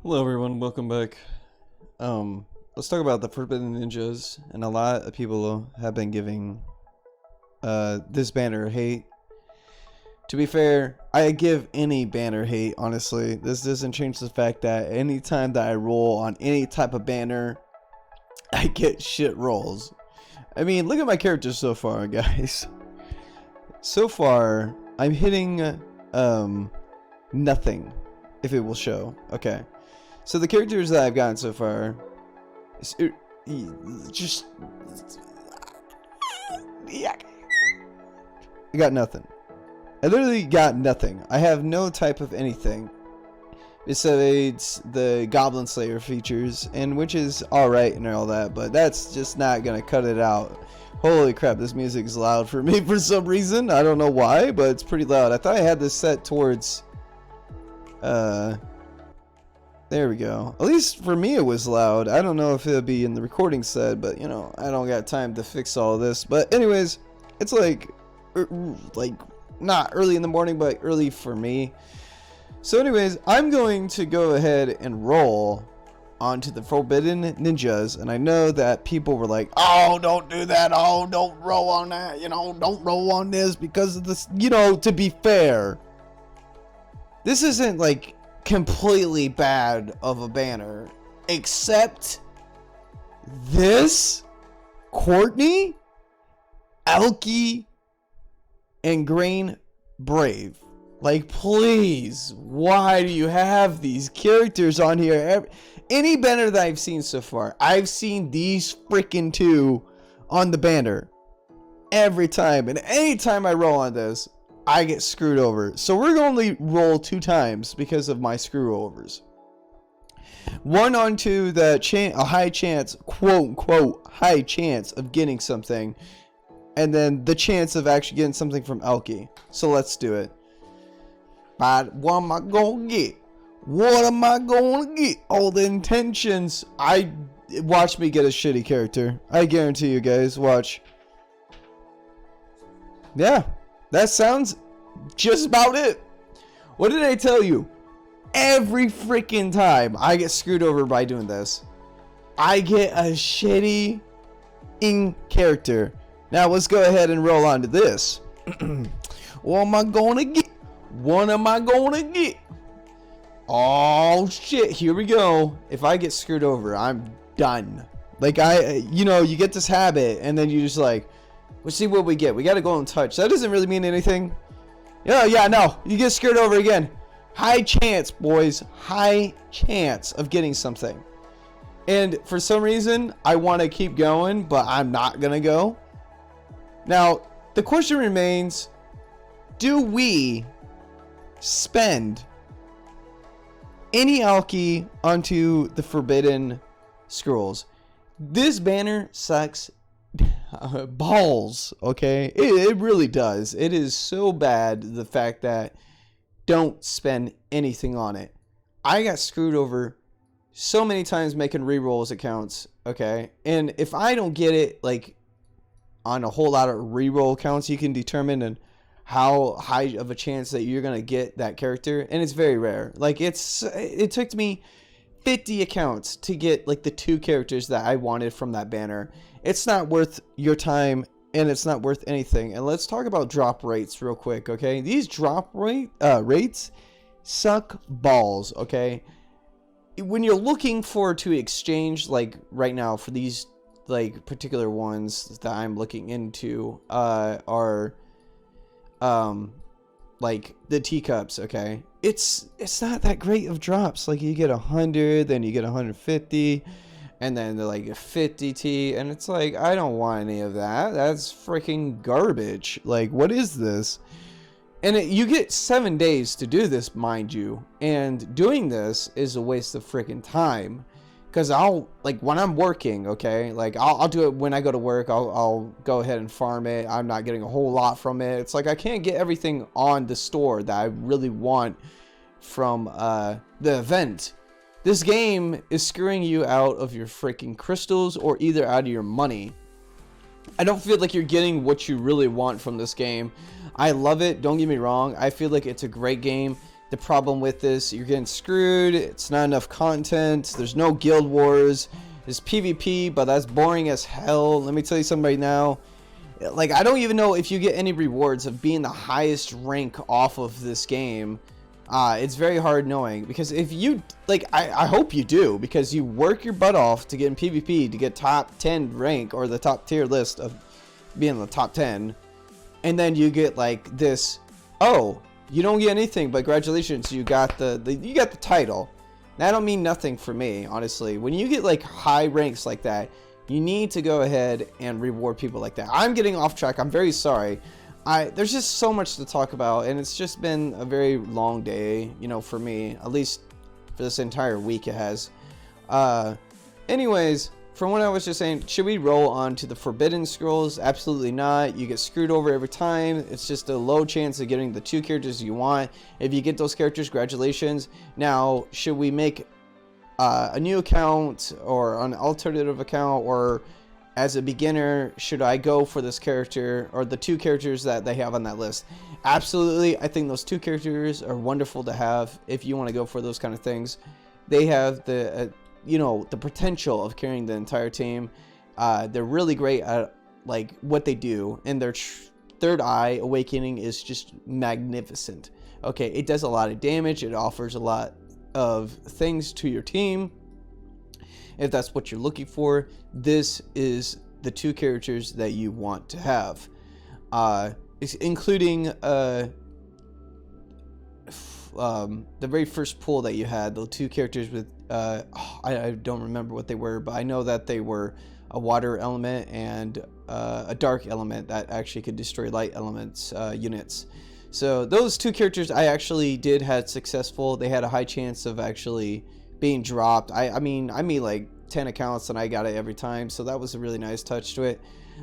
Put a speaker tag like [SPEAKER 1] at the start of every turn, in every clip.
[SPEAKER 1] Hello everyone, welcome back. Let's talk about the Forbidden Ninjas, and a lot of people have been giving this banner hate. To be fair, I give any banner hate, honestly. This doesn't change the fact that anytime that I roll on any type of banner, I get shit rolls. I mean, look at my characters so far, guys. So far, I'm hitting nothing, if it will show. Okay. So the characters that I've gotten so far, just yeah, I got nothing. I literally got nothing. I have no type of anything besides the Goblin Slayer features, and which is alright and all that, but that's just not gonna cut it out. Holy crap, this music is loud for me for some reason. I don't know why, but it's pretty loud. I thought I had this set towards there we go. At least for me it was loud. I don't know if it'll be in the recording set, but you know, I don't got time to fix all of this. But anyways, it's like not early in the morning, but early for me. So anyways, I'm going to go ahead and roll onto the Forbidden Ninjas, and I know that people were like, oh, don't do that, oh, don't roll on that, you know, don't roll on this because of this. You know, to be fair, this isn't like completely bad of a banner, except this Courtney, Elky, and Grain Brave. Like, please, why do you have these characters on here? Any banner that I've seen so far, I've seen these freaking two on the banner every time, and anytime I roll on this, I get screwed over. So we're going to only roll 2 times because of my screw overs. One onto the a high chance, quote unquote, high chance of getting something, and then the chance of actually getting something from Elky. So let's do it. But what am I going to get? What am I going to get? All the intentions. Watch me get a shitty character. I guarantee you guys. Watch. Yeah. That sounds just about it. What did I tell you? Every freaking time I get screwed over by doing this, I get a shitty character. Now let's go ahead and roll on to this. What am I gonna get? What am I gonna get? Oh shit, here we go. If I get screwed over, I'm done. Like you know, you get this habit and then you just like, we'll see what we get. We gotta go and touch. That doesn't really mean anything. Yeah, no. You get screwed over again. High chance, boys. High chance of getting something. And for some reason, I want to keep going, but I'm not gonna go. Now, the question remains, do we spend any Elky onto the Forbidden Scrolls? This banner sucks balls, okay? It really does. It is so bad, the fact that don't spend anything on it. I got screwed over so many times making rerolls accounts, okay? And if I don't get it, like, on a whole lot of reroll accounts, you can determine how high of a chance that you're gonna get that character, and it's very rare. Like, it took me 50 accounts to get like the 2 characters that I wanted from that banner. It's not worth your time, and it's not worth anything. And let's talk about drop rates real quick, okay? These drop rates suck balls, okay? When you're looking to exchange, like right now for these like particular ones that I'm looking into are like the teacups, okay? It's not that great of drops. Like, you get 100, then you get 150, and then they're like a 50 tea, and it's like, I don't want any of that. That's freaking garbage. Like, what is this? And you get 7 days to do this, mind you, and doing this is a waste of freaking time. Because when I'm working, okay, like, I'll do it when I go to work. I'll go ahead and farm it. I'm not getting a whole lot from it. It's like, I can't get everything on the store that I really want from the event. This game is screwing you out of your freaking crystals, or either out of your money. I don't feel like you're getting what you really want from this game. I love it, don't get me wrong. I feel like it's a great game. the problem with this. You're getting screwed. It's not enough content. There's no guild wars. There's PvP, but that's boring as hell. Let me tell you something right now. Like, I don't even know if you get any rewards of being the highest rank off of this game. It's very hard knowing, because if you, like, I hope you do, because you work your butt off to get in PvP to get top 10 rank, or the top tier list of being in the top 10, and then you get like this, oh, you don't get anything, but congratulations, you got you got the title. That'll mean nothing for me, honestly. When you get like high ranks like that, you need to go ahead and reward people like that. I'm getting off track. I'm very sorry. There's just so much to talk about, and it's just been a very long day, you know, for me. At least for this entire week it has. Anyways, from what I was just saying, should we roll on to the Forbidden Scrolls? Absolutely not. You get screwed over every time. It's just a low chance of getting the 2 characters you want. If you get those characters, congratulations. Now, should we make a new account or an alternative account, or as a beginner, should I go for this character or the 2 characters that they have on that list? Absolutely. I think those 2 characters are wonderful to have if you want to go for those kind of things. They have the you know, the potential of carrying the entire team. They're really great at like what they do, and their third eye awakening is just magnificent. Okay, it does a lot of damage. It offers a lot of things to your team. If that's what you're looking for, this is the 2 characters that you want to have, including the very first pull that you had, the 2 characters with I don't remember what they were, but I know that they were a water element and a dark element that actually could destroy light elements units. So those 2 characters I actually did had successful. They had a high chance of actually being dropped. I mean like 10 accounts and I got it every time, so that was a really nice touch to it.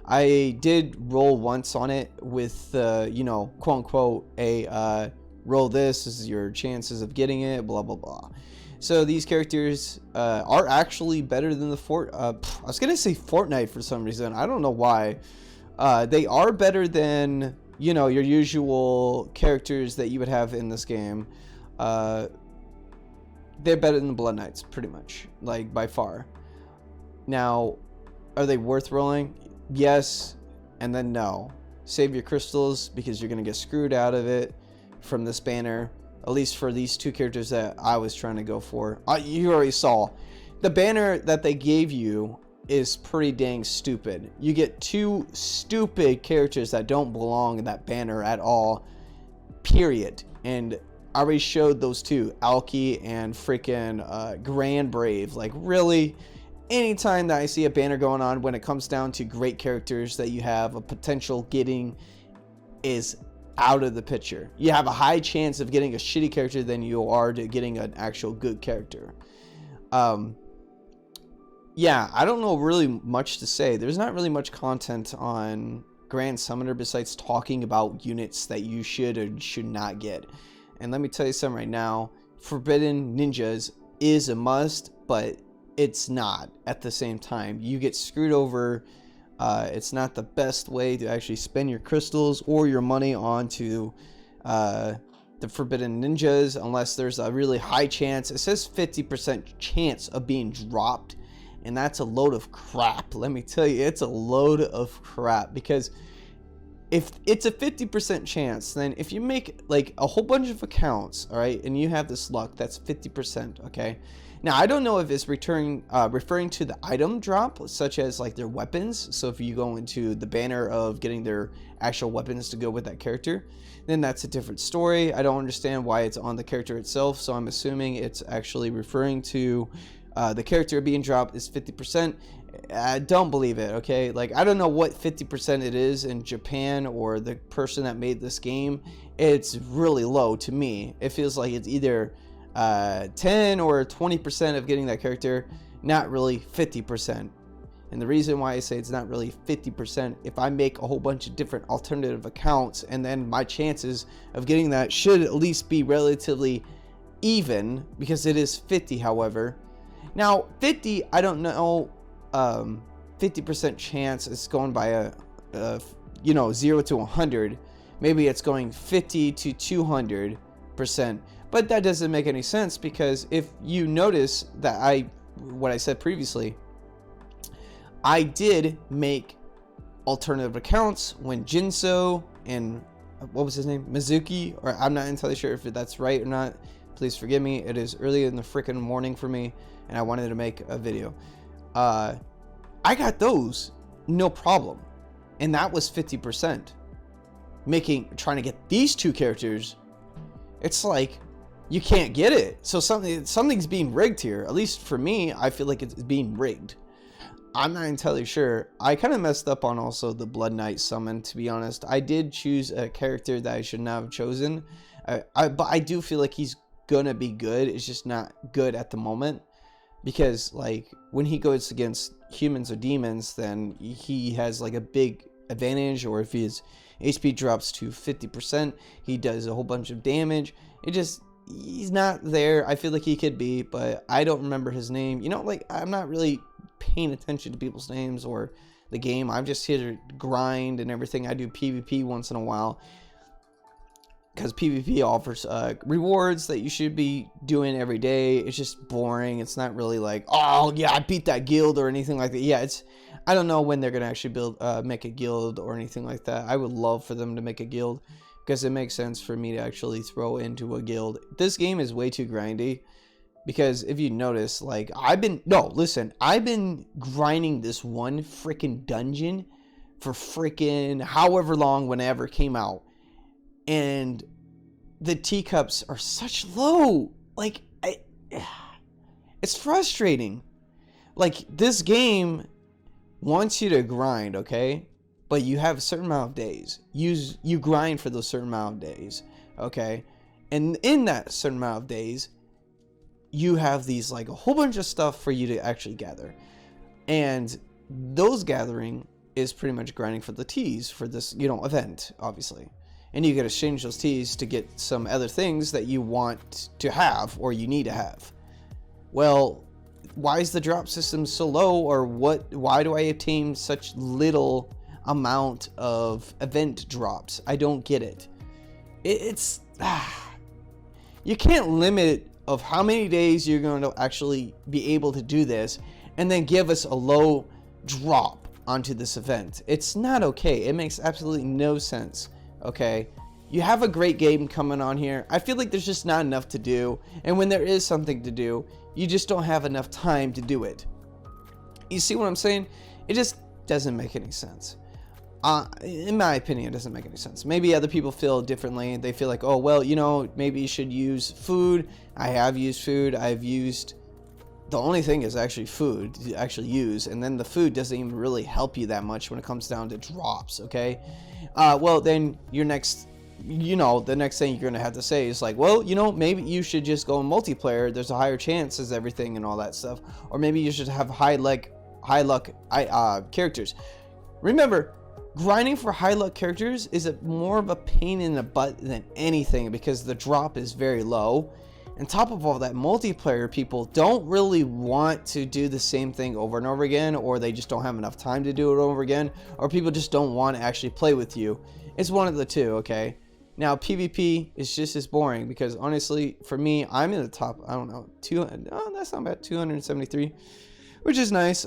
[SPEAKER 1] I did roll once on it with you know, quote unquote a roll this is your chances of getting it, blah blah blah. So these characters are actually better than the I was gonna say Fortnite for some reason. I don't know why. They are better than, you know, your usual characters that you would have in this game. They're better than the Blood Knights, pretty much, like by far. Now, are they worth rolling? Yes, and then no. Save your crystals, because you're gonna get screwed out of it from this banner. At least for these 2 characters that I was trying to go for. You already saw. The banner that they gave you is pretty dang stupid. You get 2 stupid characters that don't belong in that banner at all. Period. And I already showed those 2. Alki and freaking Grand Brave. Like, really? Anytime that I see a banner going on when it comes down to great characters that you have a potential getting is out of the picture. You have a high chance of getting a shitty character than you are to getting an actual good character. Yeah, I don't know really much to say. There's not really much content on Grand Summoner besides talking about units that you should or should not get. And let me tell you something right now. Forbidden Ninjas is a must, but it's not at the same time. You get screwed over. It's not the best way to actually spend your crystals or your money onto the Forbidden Ninjas unless there's a really high chance. It says 50% chance of being dropped, and that's a load of crap. Let me tell you, it's a load of crap, because if it's a 50% chance, then if you make like a whole bunch of accounts, all right, and you have this luck, that's 50%, okay? Now, I don't know if it's referring to the item drop, such as like their weapons. So if you go into the banner of getting their actual weapons to go with that character, then that's a different story. I don't understand why it's on the character itself, so I'm assuming it's actually referring to the character being dropped is 50%. I don't believe it, okay? Like, I don't know what 50% it is in Japan or the person that made this game. It's really low to me. It feels like it's either 10 or 20% of getting that character, not really 50%. And the reason why I say it's not really 50%, if I make a whole bunch of different alternative accounts, and then my chances of getting that should at least be relatively even, because it is 50, however. Now, 50, I don't know, 50% chance is going by a 0 to 100. Maybe it's going 50 to 200%. But that doesn't make any sense, because if you notice that what I said previously, I did make alternative accounts when Jinso and what was his name, Mizuki, or I'm not entirely sure if that's right or not. Please forgive me. It is early in the freaking morning for me, and I wanted to make a video. I got those no problem, and that was 50%. Trying to get these two characters, it's like you can't get it. So something's being rigged here. At least for me, I feel like it's being rigged. I'm not entirely sure. I kind of messed up on also the Blood Knight summon, to be honest. I did choose a character that I should not have chosen. But I do feel like he's gonna be good. It's just not good at the moment, because like when he goes against humans or demons, then he has like a big advantage. Or if his HP drops to 50%, he does a whole bunch of damage. He's not there. I feel like he could be, but I don't remember his name. You know, like, I'm not really paying attention to people's names or the game. I'm just here to grind and everything. I do PvP once in a while, because PvP offers rewards that you should be doing every day. It's just boring. It's not really like, oh yeah, I beat that guild or anything like that. Yeah, I don't know when they're gonna actually make a guild or anything like that. I would love for them to make a guild, because it makes sense for me to actually throw into a guild. This game is way too grindy, because if you notice, like, I've been grinding this one freaking dungeon for freaking however long, whenever it came out, and the teacups are such low. Like, it's frustrating. Like, this game wants you to grind, okay? But you have a certain amount of days. You grind for those certain amount of days, okay? And in that certain amount of days, you have these, like, a whole bunch of stuff for you to actually gather. And those gathering is pretty much grinding for the teas for this, event, obviously. And you get to exchange those teas to get some other things that you want to have or you need to have. Well, why is the drop system so low, or why do I obtain such little amount of event drops? I don't get it. You can't limit of how many days you're going to actually be able to do this and then give us a low drop onto this event. It's not okay. It makes absolutely no sense. Okay, you have a great game coming on here. I feel like there's just not enough to do, and when there is something to do, you just don't have enough time to do it. You see what I'm saying? It just doesn't make any sense. In my opinion, it doesn't make any sense. Maybe other people feel differently. They feel like, oh, well, maybe you should use food. I have used food. The only thing is actually food to actually use, and then the food doesn't even really help you that much when it comes down to drops, okay? Well, then the next thing you're going to have to say is like, well, maybe you should just go in multiplayer. There's a higher chance as everything and all that stuff. Or maybe you should have high luck characters. Remember, grinding for high luck characters is more of a pain in the butt than anything, because the drop is very low. On top of all that, multiplayer people don't really want to do the same thing over and over again, or they just don't have enough time to do it over again, or people just don't want to actually play with you. It's one of the two, okay? Now, PvP is just as boring, because honestly, for me, I'm in the top, I don't know, that's not bad, 273, which is nice.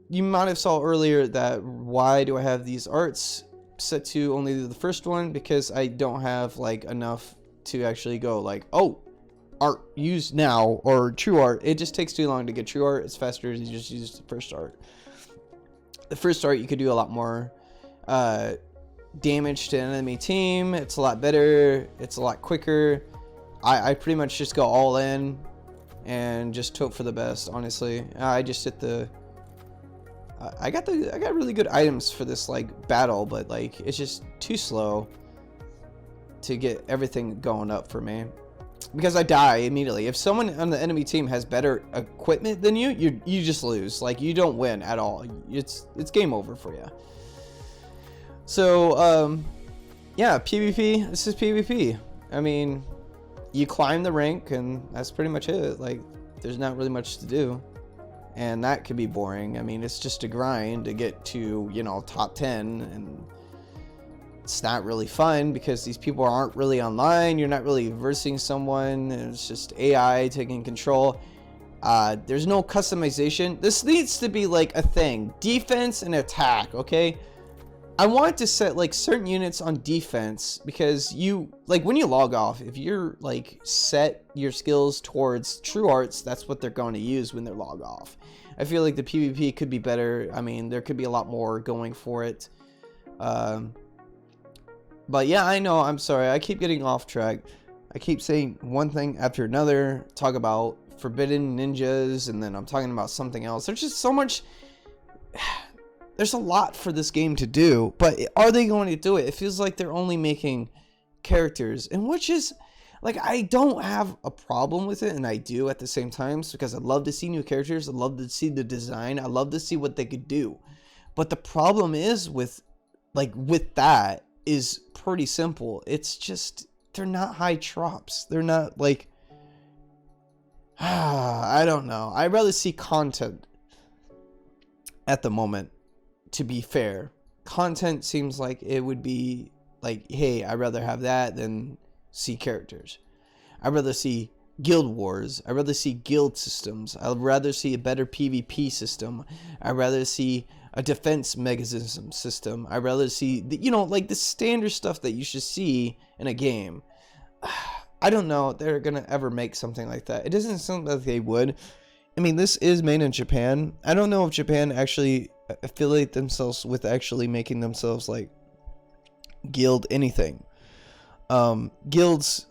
[SPEAKER 1] You might have saw earlier that why do I have these arts set to only the first one? Because I don't have like enough to actually go like, oh, art use now, or true art. It just takes too long to get true art. It's faster to just use the first art. The first art, you could do a lot more damage to an enemy team. It's a lot better. It's a lot quicker. I pretty much just go all in and just hope for the best, honestly. I just hit the I got really good items for this like battle, but like it's just too slow to get everything going up for me, because I die immediately. If someone on the enemy team has better equipment than you just lose. Like, you don't win at all. It's game over for you. So yeah, PvP. This is PvP. I mean, you climb the rank and that's pretty much it. Like, there's not really much to do. And that could be boring. I mean, it's just a grind to get to, top 10, and It's not really fun because these people aren't really online. You're not really versing someone. It's just AI taking control. There's no customization. This needs to be like a thing. Defense and attack, okay? I want to set like certain units on defense because you, like when you log off, if you're like set your skills towards true arts, that's what they're going to use when they're log off. I feel like the PvP could be better. I mean, there could be a lot more going for it. But yeah, I know, I'm sorry. I keep getting off track. I keep saying one thing after another, talk about forbidden ninjas, and then I'm talking about something else. There's just so much. There's a lot for this game to do, but are they going to do it? It feels like they're only making characters, and which is, like, I don't have a problem with it, and I do at the same time, because I love to see new characters. I love to see the design. I love to see what they could do. But the problem is with that is pretty simple. It's just, they're not high tropes. They're not like, I don't know. I'd rather see content at the moment. To be fair, content seems like it would be like, hey, I'd rather have that than see characters. I'd rather see guild wars. I'd rather see guild systems. I'd rather see a better PvP system. I'd rather see a defense mechanism system. I'd rather see the, you know, like the standard stuff that you should see in a game. I don't know if they're gonna ever make something like that. It doesn't sound like they would. I mean, this is made in Japan. I don't know if Japan actually affiliate themselves with actually making themselves like guild anything. Guilds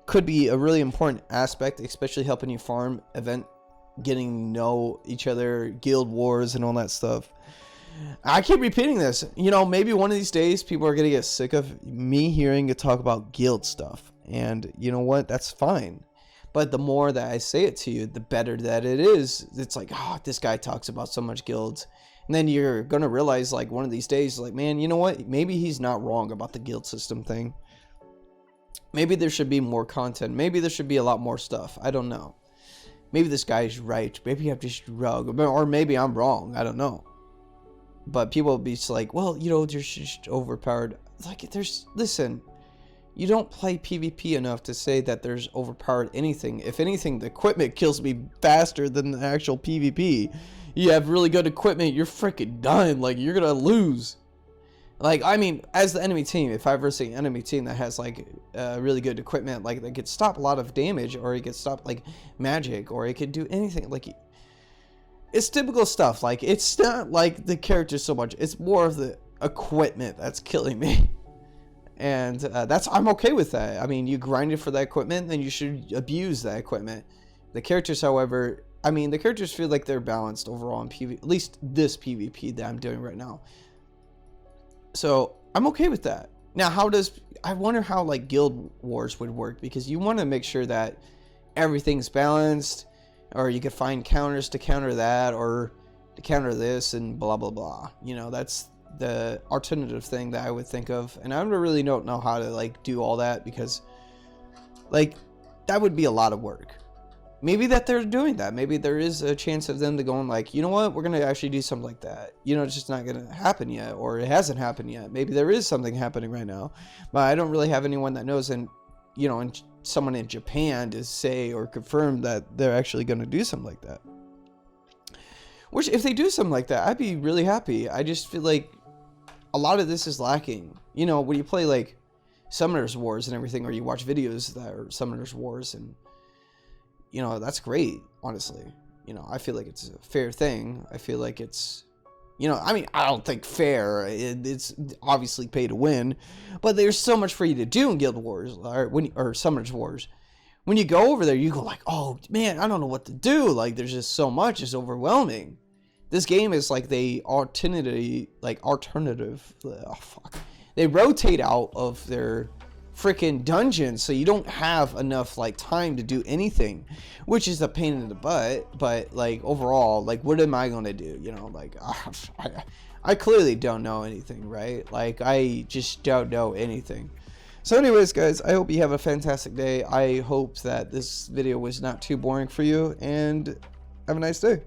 [SPEAKER 1] could be a really important aspect, especially helping you farm, event, getting to know each other, guild wars and all that stuff. I keep repeating this. You know, maybe one of these days people are gonna get sick of me hearing you talk about guild stuff, and you know what, that's fine. But the more that I say it to you, the better that it is. It's like, oh, this guy talks about so much guilds. And then you're going to realize, like, one of these days, like, man, you know what? Maybe he's not wrong about the guild system thing. Maybe there should be more content. Maybe there should be a lot more stuff. I don't know. Maybe this guy's right. Maybe I'm just wrong. Or maybe I'm wrong. I don't know. But people will be just like, well, you know, they're just overpowered. Like, listen. You don't play PvP enough to say that there's overpowered anything. If anything, the equipment kills me faster than the actual PvP. You have really good equipment, you're freaking done. Like, you're gonna lose. Like, I mean, as the enemy team, if I versus an enemy team that has, like, really good equipment, like, they could stop a lot of damage, or it could stop, like, magic, or it could do anything. Like, it's typical stuff. Like, it's not, like, the characters so much. It's more of the equipment that's killing me. And I'm okay with that. I mean, you grinded for that equipment, then you should abuse that equipment. The characters, however, I mean, the characters feel like they're balanced overall in PvP, at least this PvP that I'm doing right now. So I'm okay with that. Now, I wonder how like guild wars would work, because you want to make sure that everything's balanced, or you could find counters to counter that, or to counter this, and blah blah blah. You know, that's the alternative thing that I would think of, and I really don't know how to like do all that, because like that would be a lot of work. Maybe that they're doing that. Maybe there is a chance of them to go and like, you know what, we're gonna actually do something like that. You know, it's just not gonna happen yet, or it hasn't happened yet. Maybe there is something happening right now, but I don't really have anyone that knows, and you know, and someone in Japan to say or confirm that they're actually gonna do something like that. Which, if they do something like that, I'd be really happy. I just feel like a lot of this is lacking. You know, when you play like Summoners Wars and everything, or you watch videos that are Summoners Wars, and you know, that's great, honestly. You know, I feel like it's a fair thing. I feel like it's, you know, I mean, I don't think fair. It's obviously pay to win, but there's so much for you to do in Guild Wars, or Summoners Wars. When you go over there, you go like, oh man, I don't know what to do. Like, there's just so much. It's overwhelming. This game is like they they rotate out of their freaking dungeons, so you don't have enough like time to do anything, which is a pain in the butt. But like overall, like, what am I gonna do? You know, like I clearly don't know anything, right? Like, I just don't know anything. So anyways, guys, I hope you have a fantastic day. I hope that this video was not too boring for you, and have a nice day.